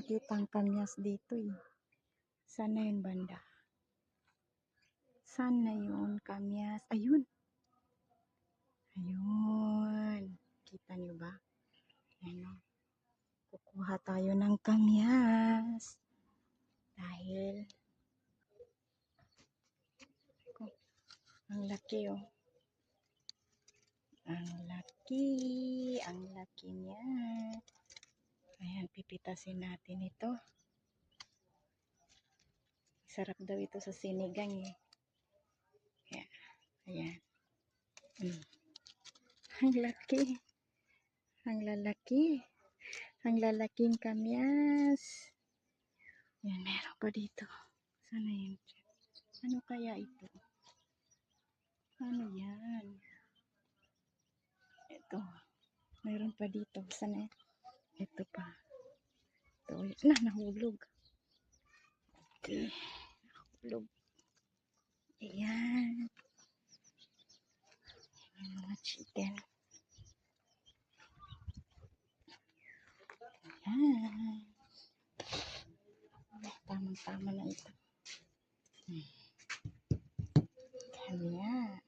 nakikita ang kamyas dito eh. Sana yun banda. Sana yun kamyas. Ayun. Ayun. Kita niyo ba? Ano? Kukuha tayo ng kamyas. Dahil ang laki oh. Ang laki. Ang laki niya. Ayan, pipitasin natin ito. Sarap daw ito sa sinigang eh. Ayan. Ayan. Ang laki. Ang lalaki. Ang lalaking kamyas. Ayan, meron pa dito. Sana yun. Ano kaya ito? Ano yan? Ito. Meron pa dito. Sana yun? Ito pa. Ito. Nahulog. Okay. Nahulog. Ayan. Ayan mga chicken. Ayan. Tamang-tama na ito. Kamyas.